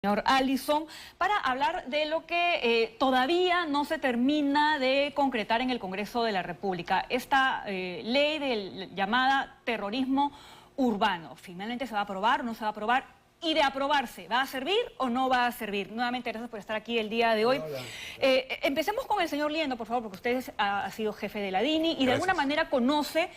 Señor Allison, para hablar de lo que todavía no se termina de concretar en el Congreso de la República. Esta ley llamada terrorismo urbano, ¿finalmente se va a aprobar o no se va a aprobar? Y de aprobarse, ¿va a servir o no va a servir? Nuevamente, gracias por estar aquí el día de hoy. Empecemos con el señor Liendo, por favor, porque usted ha sido jefe de la DINI y de alguna manera conoce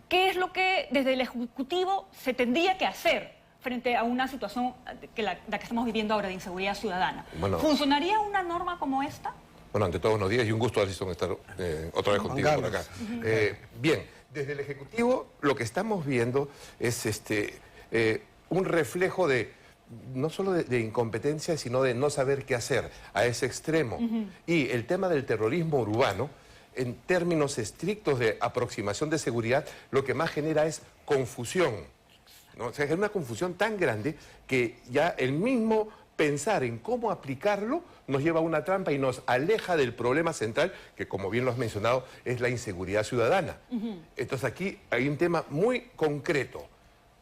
qué es lo que desde el Ejecutivo se tendría que hacer frente a una situación que la que estamos viviendo ahora de inseguridad ciudadana. Bueno, ¿funcionaría una norma como esta? Bueno, ante todo, buenos días y un gusto, Alison, estar otra vez contigo por acá. Bien, desde el Ejecutivo lo que estamos viendo es un reflejo de no solo de incompetencia, sino de no saber qué hacer a ese extremo. Y el tema del terrorismo urbano, en términos estrictos de aproximación de seguridad, lo que más genera es confusión, ¿no? O sea, es una confusión tan grande que ya el mismo pensar en cómo aplicarlo nos lleva a una trampa y nos aleja del problema central, que como bien lo has mencionado, es la inseguridad ciudadana. Entonces aquí hay un tema muy concreto,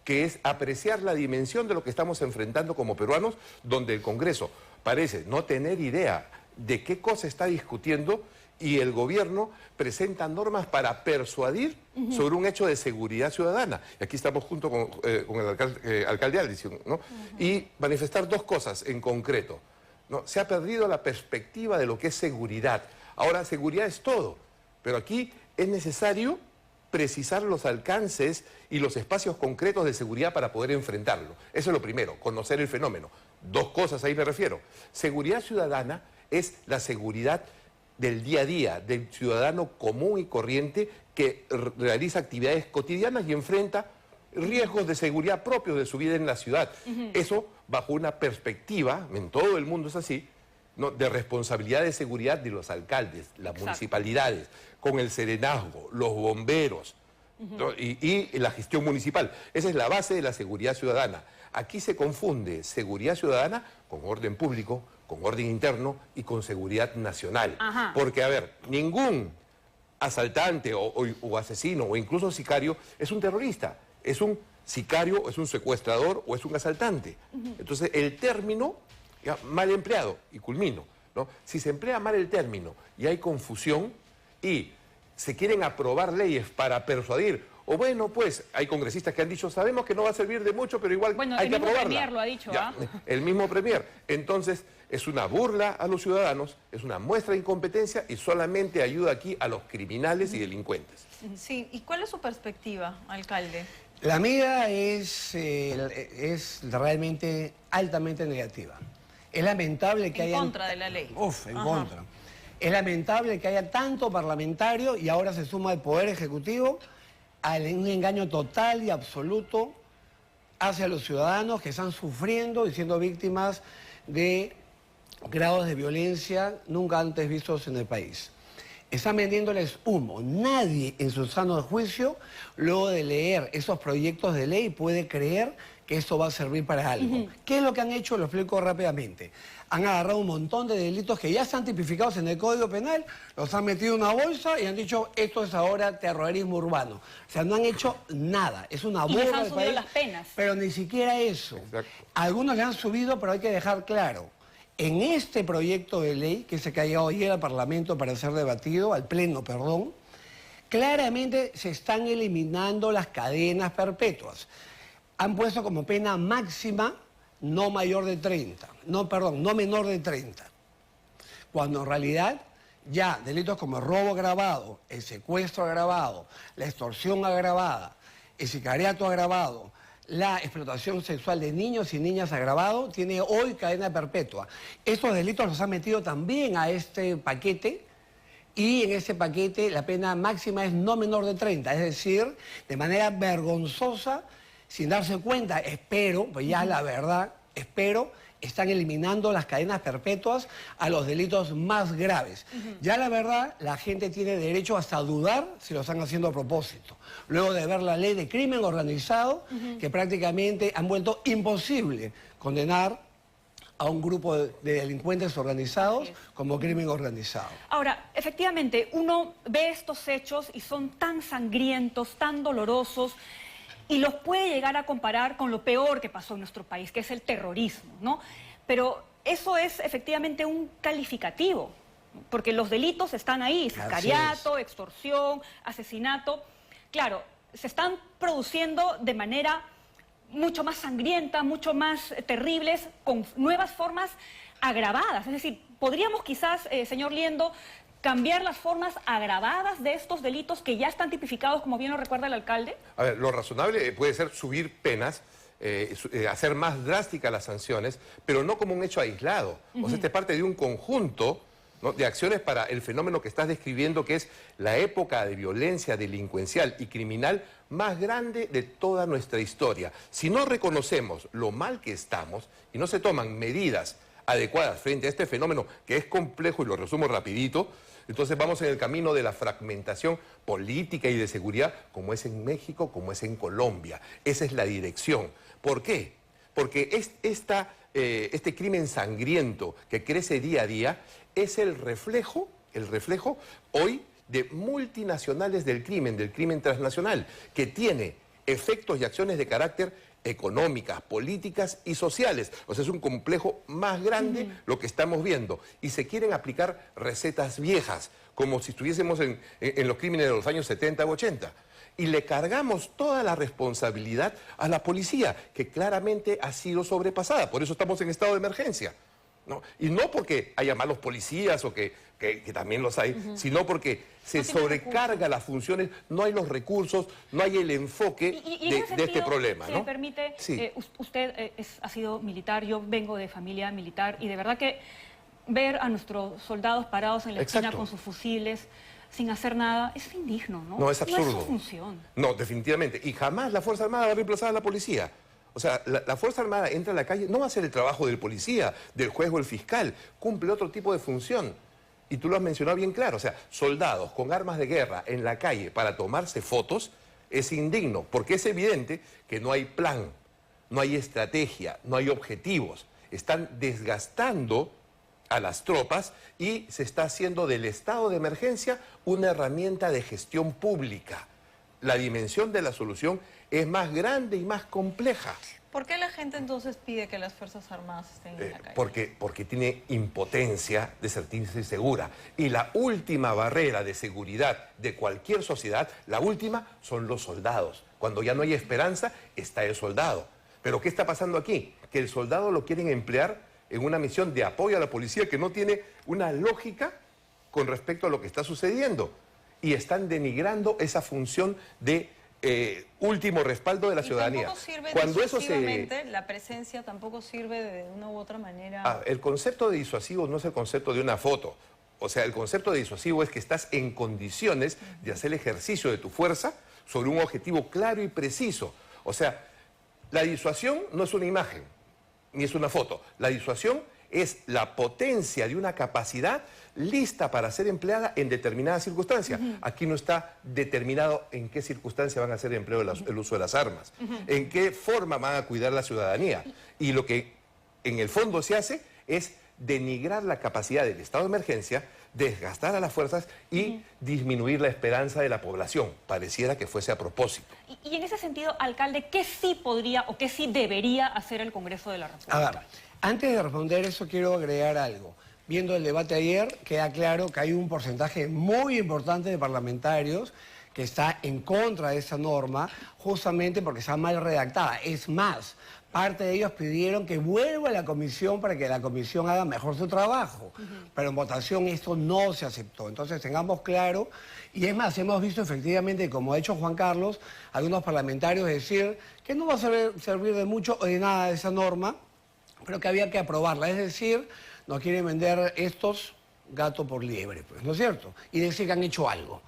que es apreciar la dimensión de lo que estamos enfrentando como peruanos, donde el Congreso parece no tener idea de qué cosa está discutiendo y el gobierno presenta normas para persuadir sobre un hecho de seguridad ciudadana. Y aquí estamos junto con el alcalde Allison, ¿no? Y manifestar dos cosas en concreto, ¿no? Se ha perdido la perspectiva de lo que es seguridad. Ahora, seguridad es todo, pero aquí es necesario precisar los alcances y los espacios concretos de seguridad para poder enfrentarlo. Eso es lo primero, conocer el fenómeno. Dos cosas ahí me refiero. Seguridad ciudadana es la seguridad del día a día, del ciudadano común y corriente que realiza actividades cotidianas y enfrenta riesgos de seguridad propios de su vida en la ciudad. Eso bajo una perspectiva, en todo el mundo es así, ¿no?, de responsabilidad de seguridad de los alcaldes, las municipalidades, con el serenazgo, los bomberos, ¿no?, y la gestión municipal. Esa es la base de la seguridad ciudadana. Aquí se confunde seguridad ciudadana con orden público, con orden interno y con seguridad nacional. Porque, a ver, ningún asaltante o asesino o incluso sicario es un terrorista, es un sicario, o es un secuestrador o es un asaltante. Entonces, el término ya, mal empleado, y culmino, ¿no? Si se emplea mal el término y hay confusión y se quieren aprobar leyes para persuadir, o bueno, pues hay congresistas que han dicho, sabemos que no va a servir de mucho, pero igual hay que aprobarla. El mismo Premier lo ha dicho, ya, el mismo Premier. Entonces, es una burla a los ciudadanos, es una muestra de incompetencia y solamente ayuda aquí a los criminales y delincuentes. Sí, ¿y cuál es su perspectiva, alcalde? La mía es realmente altamente negativa. Es lamentable que haya... En contra de la ley. En contra. Es lamentable que haya tanto parlamentario y ahora se suma el Poder Ejecutivo a un engaño total y absoluto hacia los ciudadanos que están sufriendo y siendo víctimas de grados de violencia nunca antes vistos en el país. Están vendiéndoles humo. Nadie en su sano juicio, luego de leer esos proyectos de ley, puede creer que esto va a servir para algo. ¿Qué es lo que han hecho? Lo explico rápidamente. Han agarrado un montón de delitos que ya están tipificados en el Código Penal, los han metido en una bolsa y han dicho, esto es ahora terrorismo urbano. O sea, no han hecho nada. Es una burla del país. Y les han subido las penas. Pero ni siquiera eso. Exacto. Algunos le han subido, pero hay que dejar claro. En este proyecto de ley, que se cayó ayer al Parlamento para ser debatido, al Pleno, perdón, claramente se están eliminando las cadenas perpetuas. Han puesto como pena máxima no mayor de 30, no menor de 30. Cuando en realidad ya delitos como el robo agravado, el secuestro agravado, la extorsión agravada, el sicariato agravado, la explotación sexual de niños y niñas agravado, tiene hoy cadena perpetua. Estos delitos los han metido también a este paquete y en ese paquete la pena máxima es no menor de 30, es decir, de manera vergonzosa, sin darse cuenta, espero, pues ya la verdad, están eliminando las cadenas perpetuas a los delitos más graves. Ya la verdad, la gente tiene derecho hasta a dudar si lo están haciendo a propósito. Luego de ver la ley de crimen organizado, que prácticamente han vuelto imposible condenar a un grupo de delincuentes organizados como crimen organizado. Ahora, efectivamente, uno ve estos hechos y son tan sangrientos, tan dolorosos, y los puede llegar a comparar con lo peor que pasó en nuestro país, que es el terrorismo, ¿no? pero eso es efectivamente un calificativo, porque los delitos están ahí, sicariato, extorsión, asesinato. Claro, se están produciendo de manera mucho más sangrienta, mucho más terribles, con nuevas formas agravadas. Es decir, podríamos quizás, señor Liendo, cambiar las formas agravadas de estos delitos que ya están tipificados, como bien lo recuerda el alcalde. A ver, lo razonable puede ser subir penas, hacer más drásticas las sanciones, pero no como un hecho aislado. O sea, este es parte de un conjunto, ¿no?, de acciones para el fenómeno que estás describiendo, que es la época de violencia delincuencial y criminal más grande de toda nuestra historia. Si no reconocemos lo mal que estamos y no se toman medidas adecuadas frente a este fenómeno, que es complejo y lo resumo rapidito, entonces vamos en el camino de la fragmentación política y de seguridad, como es en México, como es en Colombia. Esa es la dirección. ¿Por qué? Porque este crimen sangriento que crece día a día es el reflejo hoy de multinacionales del crimen transnacional, que tiene efectos y acciones de carácter económicas, políticas y sociales. O sea, es un complejo más grande lo que estamos viendo. Y se quieren aplicar recetas viejas, como si estuviésemos en los crímenes de los años 70 o 80. Y le cargamos toda la responsabilidad a la policía, que claramente ha sido sobrepasada. Por eso estamos en estado de emergencia, ¿no? Y no porque haya malos policías o que también los hay, sino porque se sobrecarga las funciones, no hay los recursos, no hay el enfoque de este problema, si ¿no? me permite, Sí. Usted ha sido militar, yo vengo de familia militar, y de verdad que ver a nuestros soldados parados en la esquina con sus fusiles, sin hacer nada, es indigno, ¿no? No, es absurdo. No es su función. No, definitivamente. Y jamás la Fuerza Armada va a reemplazar a la policía. O sea, la Fuerza Armada entra a la calle, no va a hacer el trabajo del policía, del juez o el fiscal, cumple otro tipo de función. Y tú lo has mencionado bien claro, o sea, soldados con armas de guerra en la calle para tomarse fotos es indigno, porque es evidente que no hay plan, no hay estrategia, no hay objetivos. Están desgastando a las tropas y se está haciendo del estado de emergencia una herramienta de gestión pública. La dimensión de la solución es más grande y más compleja. ¿Por qué la gente entonces pide que las Fuerzas Armadas estén en la calle? Porque tiene impotencia de sentirse segura. Y la última barrera de seguridad de cualquier sociedad, la última, son los soldados. Cuando ya no hay esperanza, está el soldado. Pero ¿qué está pasando aquí? Que el soldado lo quieren emplear en una misión de apoyo a la policía que no tiene una lógica con respecto a lo que está sucediendo. Y están denigrando esa función de último respaldo de la ciudadanía. Tampoco sirve Cuando eso la presencia tampoco sirve de una u otra manera. El concepto de disuasivo no es el concepto de una foto. O sea, el concepto de disuasivo es que estás en condiciones de hacer el ejercicio de tu fuerza sobre un objetivo claro y preciso. O sea, la disuasión no es una imagen, ni es una foto. La disuasión es la potencia de una capacidad lista para ser empleada en determinadas circunstancias. Aquí no está determinado en qué circunstancia van a hacer empleo el uso de las armas, en qué forma van a cuidar la ciudadanía. Y lo que en el fondo se hace es denigrar la capacidad del estado de emergencia, desgastar a las fuerzas y disminuir la esperanza de la población. Pareciera que fuese a propósito. Y en ese sentido, alcalde, ¿qué sí podría o qué sí debería hacer el Congreso de la República? A ver, antes de responder eso quiero agregar algo. Viendo el debate ayer, queda claro que hay un porcentaje muy importante de parlamentarios que está en contra de esa norma, justamente porque está mal redactada. Es más, parte de ellos pidieron que vuelva a la comisión para que la comisión haga mejor su trabajo. Pero en votación esto no se aceptó. Entonces tengamos claro, y es más, hemos visto efectivamente, como ha dicho Juan Carlos, algunos parlamentarios decir que no va a servir de mucho o de nada esa norma, pero que había que aprobarla. Es decir, nos quieren vender estos gato por liebre, pues, ¿no es cierto? Y decir que han hecho algo.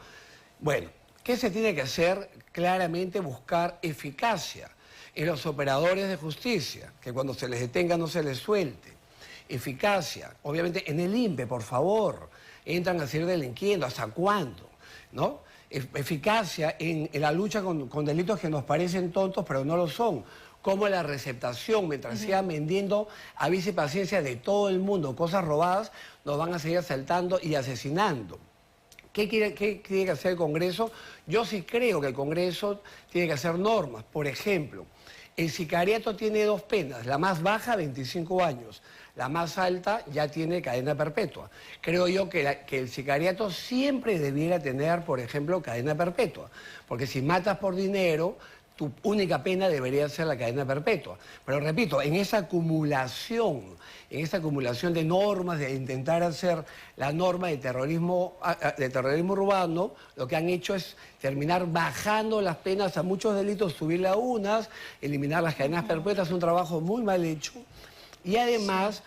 Bueno, ¿qué se tiene que hacer? Claramente buscar eficacia en los operadores de justicia, que cuando se les detenga no se les suelte. Eficacia, obviamente en el INPE, por favor, entran a seguir delinquiendo, ¿hasta cuándo? ¿No? Eficacia en la lucha con delitos que nos parecen tontos, pero no lo son, como la receptación, mientras sigan vendiendo a vice paciencia de todo el mundo cosas robadas, nos van a seguir asaltando y asesinando. ¿Qué tiene que hacer el Congreso? Yo sí creo que el Congreso tiene que hacer normas. Por ejemplo, el sicariato tiene 2 penas, la más baja 25 años, la más alta, ya tiene cadena perpetua. Creo yo que el sicariato siempre debiera tener, por ejemplo, cadena perpetua, porque si matas por dinero, tu única pena debería ser la cadena perpetua. Pero repito, en esa acumulación de normas, de intentar hacer la norma de terrorismo urbano, lo que han hecho es terminar bajando las penas a muchos delitos, subirlas a unas, eliminar las cadenas perpetuas, es un trabajo muy mal hecho. Y además,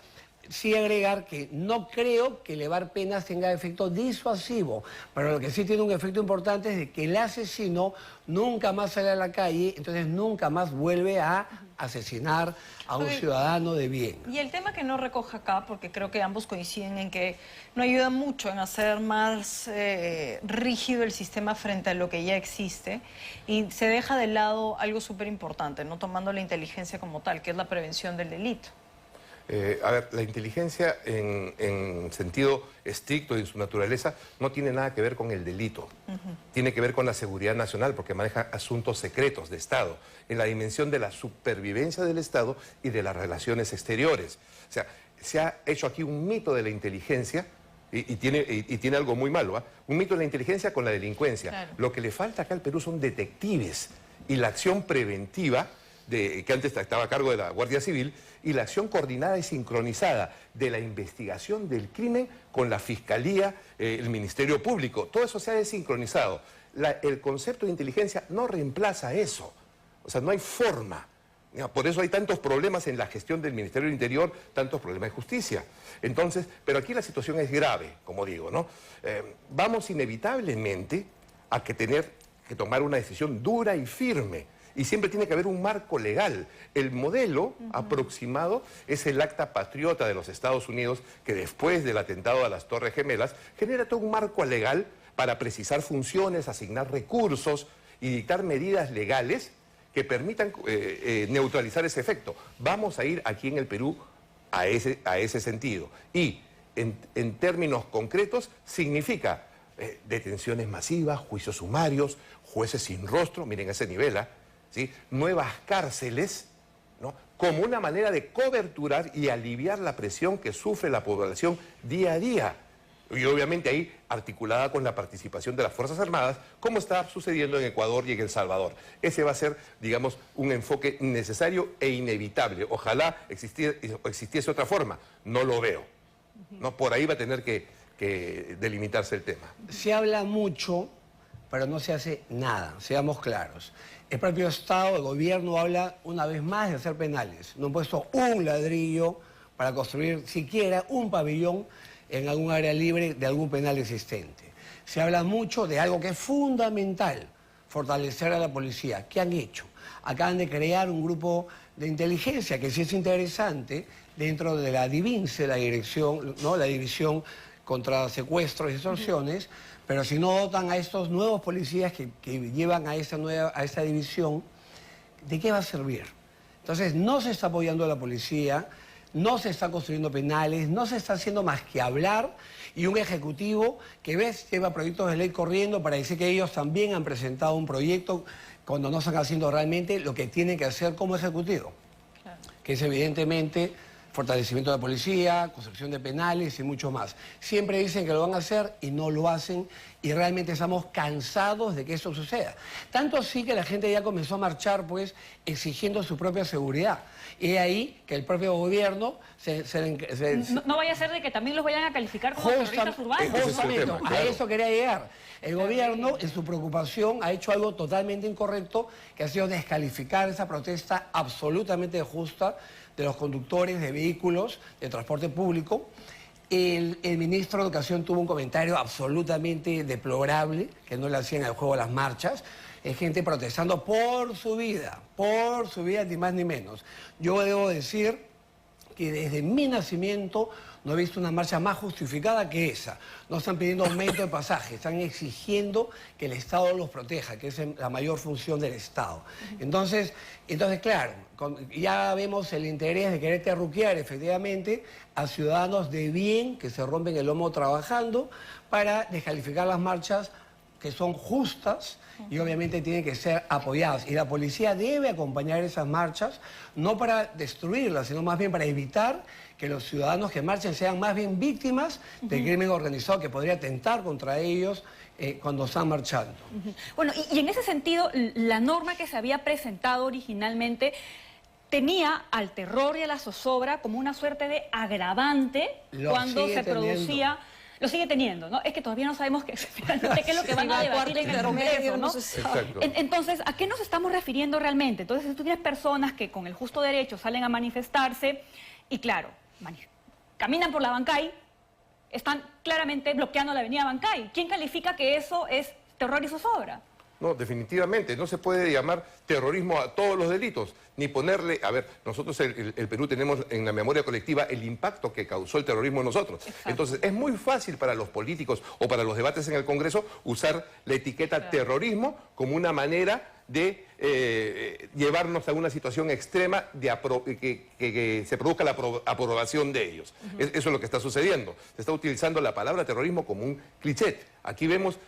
sí agregar que no creo que elevar penas tenga efecto disuasivo, pero lo que sí tiene un efecto importante es de que el asesino nunca más sale a la calle, entonces nunca más vuelve a asesinar a un ciudadano de bien. Y el tema que no recoge acá, porque creo que ambos coinciden en que no ayuda mucho en hacer más rígido el sistema frente a lo que ya existe, y se deja de lado algo súper importante, no tomando la inteligencia como tal, que es la prevención del delito. A ver, la inteligencia en sentido estricto y en su naturaleza no tiene nada que ver con el delito. Tiene que ver con la seguridad nacional porque maneja asuntos secretos de Estado, en la dimensión de la supervivencia del Estado y de las relaciones exteriores. O sea, se ha hecho aquí un mito de la inteligencia y tiene algo muy malo, ¿eh? Un mito de la inteligencia con la delincuencia. Claro. Lo que le falta acá al Perú son detectives y la acción preventiva que antes estaba a cargo de la Guardia Civil, y la acción coordinada y sincronizada de la investigación del crimen con la Fiscalía, el Ministerio Público. Todo eso se ha desincronizado. El concepto de inteligencia no reemplaza eso. O sea, no hay forma. Por eso hay tantos problemas en la gestión del Ministerio del Interior, tantos problemas de justicia. Entonces, pero aquí la situación es grave, como digo, ¿no? Vamos inevitablemente a tener que tomar una decisión dura y firme. Y siempre tiene que haber un marco legal. El modelo aproximado es el Acta Patriota de los Estados Unidos, que después del atentado a las Torres Gemelas genera todo un marco legal para precisar funciones, asignar recursos y dictar medidas legales que permitan neutralizar ese efecto. Vamos a ir aquí en el Perú a ese sentido. Y en términos concretos significa detenciones masivas, juicios sumarios, jueces sin rostro, miren ese nivel, ¿sí? Nuevas cárceles, ¿no? Como una manera de coberturar y aliviar la presión que sufre la población día a día. Y obviamente ahí articulada con la participación de las Fuerzas Armadas, como está sucediendo en Ecuador y en El Salvador. Ese va a ser, digamos, un enfoque necesario e inevitable. Ojalá existiese otra forma. No lo veo. ¿No? Por ahí va a tener que delimitarse el tema. Se habla mucho, pero no se hace nada, seamos claros. El propio Estado, el gobierno habla una vez más de hacer penales. No han puesto un ladrillo para construir siquiera un pabellón en algún área libre de algún penal existente. Se habla mucho de algo que es fundamental, fortalecer a la policía. ¿Qué han hecho? Acaban de crear un grupo de inteligencia que sí es interesante dentro de la DIVINSE, la dirección, ¿no? La División contra Secuestros y Extorsiones, pero si no dotan a estos nuevos policías que llevan a esa división, ¿de qué va a servir? Entonces, no se está apoyando a la policía, no se está construyendo penales, no se está haciendo más que hablar, y un ejecutivo que lleva proyectos de ley corriendo para decir que ellos también han presentado un proyecto cuando no están haciendo realmente lo que tienen que hacer como ejecutivo, claro, que es evidentemente fortalecimiento de la policía, construcción de penales y mucho más. Siempre dicen que lo van a hacer y no lo hacen, y realmente estamos cansados de que eso suceda. Tanto así que la gente ya comenzó a marchar, pues, exigiendo su propia seguridad. Y ahí que el propio gobierno no vaya a ser de que también los vayan a calificar como terroristas urbanos. Justamente, tema, claro. A eso quería llegar. El gobierno, en su preocupación, ha hecho algo totalmente incorrecto, que ha sido descalificar esa protesta absolutamente justa de los conductores de vehículos de transporte público. El ministro de Educación tuvo un comentario absolutamente deplorable, que no le hacían el juego a las marchas. Es gente protestando por su vida, ni más ni menos. Yo debo decir que desde mi nacimiento no he visto una marcha más justificada que esa. No están pidiendo aumento de pasajes, están exigiendo que el Estado los proteja, que es la mayor función del Estado. Entonces claro, ya vemos el interés de querer terruquear efectivamente a ciudadanos de bien que se rompen el lomo trabajando para descalificar las marchas que son justas y obviamente tienen que ser apoyadas. Y la policía debe acompañar esas marchas, no para destruirlas, sino más bien para evitar que los ciudadanos que marchen sean más bien víctimas del crimen organizado que podría atentar contra ellos cuando están marchando. Bueno, y en ese sentido, la norma que se había presentado originalmente tenía al terror y a la zozobra como una suerte de agravante cuando se producía... Lo sigue teniendo, ¿no? Es que todavía no sabemos finalmente qué es lo que van a debatir en el Congreso, ¿no? Entonces, ¿a qué nos estamos refiriendo realmente? Entonces, si tú tienes personas que con el justo derecho salen a manifestarse y, claro, caminan por la Bancay, están claramente bloqueando la avenida Bancay. ¿Quién califica que eso es terror y zozobra? No, definitivamente, no se puede llamar terrorismo a todos los delitos, ni ponerle... A ver, nosotros el Perú tenemos en la memoria colectiva el impacto que causó el terrorismo en nosotros. Exacto. Entonces, es muy fácil para los políticos o para los debates en el Congreso usar la etiqueta terrorismo como una manera de llevarnos a una situación extrema de que se produzca la aprobación de ellos. Eso es lo que está sucediendo. Se está utilizando la palabra terrorismo como un cliché. Aquí vemos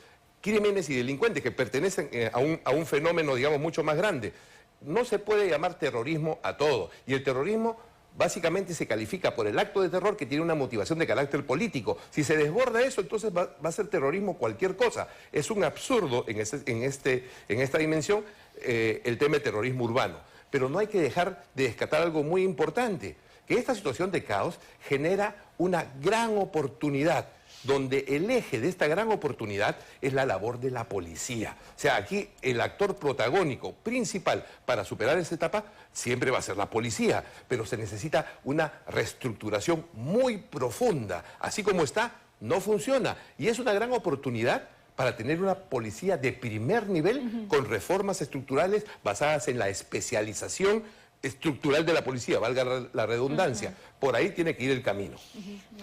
crímenes y delincuentes que pertenecen a un fenómeno, digamos, mucho más grande. No se puede llamar terrorismo a todo. Y el terrorismo básicamente se califica por el acto de terror que tiene una motivación de carácter político. Si se desborda eso, entonces va a ser terrorismo cualquier cosa. Es un absurdo en esta dimensión el tema de terrorismo urbano. Pero no hay que dejar de descartar algo muy importante, que esta situación de caos genera una gran oportunidad, donde el eje de esta gran oportunidad es la labor de la policía. O sea, aquí el actor protagónico principal para superar esta etapa siempre va a ser la policía, pero se necesita una reestructuración muy profunda. Así como está, no funciona. Y es una gran oportunidad para tener una policía de primer nivel con reformas estructurales basadas en la especialización estructural de la policía, valga la redundancia. Por ahí tiene que ir el camino.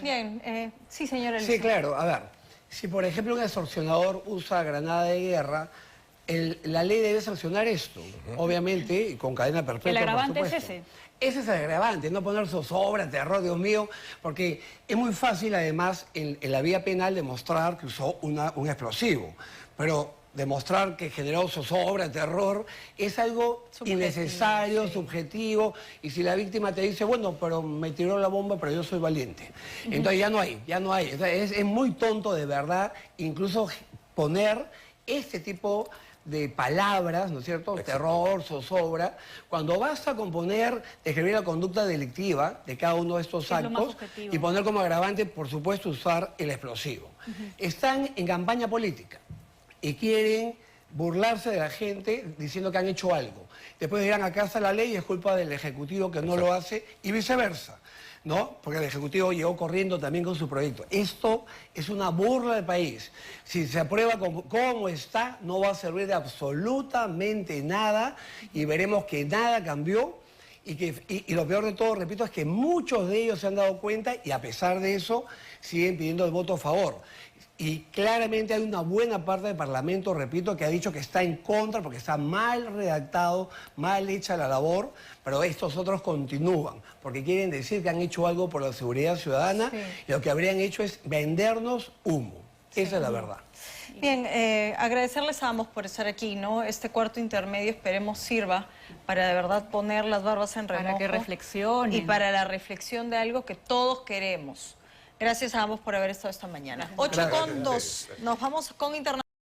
Bien, sí, señora. Sí, claro. A ver, si por ejemplo un extorsionador usa granada de guerra, la ley debe sancionar esto, obviamente, y con cadena perpetua. El agravante por es supuesto. ese. Ese es el agravante, no poner zozobra, terror, Dios mío, porque es muy fácil además en la vía penal demostrar que usó un explosivo, pero demostrar que generó zozobra, terror, es algo innecesario, subjetivo, y si la víctima te dice, bueno, pero me tiró la bomba, pero yo soy valiente. Entonces ya no hay. Es muy tonto de verdad, incluso poner este tipo de palabras, ¿no es cierto? Exacto. Terror, zozobra, cuando basta con describir la conducta delictiva de cada uno de estos actos y poner como agravante, por supuesto, usar el explosivo. Están en campaña política y quieren burlarse de la gente diciendo que han hecho algo. Después dirán, acá está la ley y es culpa del Ejecutivo que no lo hace y viceversa, ¿no? Porque el Ejecutivo llegó corriendo también con su proyecto. Esto es una burla del país. Si se aprueba como está, no va a servir de absolutamente nada y veremos que nada cambió y lo peor de todo, repito, es que muchos de ellos se han dado cuenta y a pesar de eso siguen pidiendo el voto a favor. Y claramente hay una buena parte del Parlamento, repito, que ha dicho que está en contra porque está mal redactado, mal hecha la labor, pero estos otros continúan porque quieren decir que han hecho algo por la seguridad ciudadana y lo que habrían hecho es vendernos humo. Esa es la verdad. Bien, agradecerles a ambos por estar aquí, ¿no? Este cuarto intermedio esperemos sirva para de verdad poner las barbas en remojo. Para que reflexionen. Y para la reflexión de algo que todos queremos. Gracias a ambos por haber estado esta mañana. 8:02. Nos vamos con Internacional.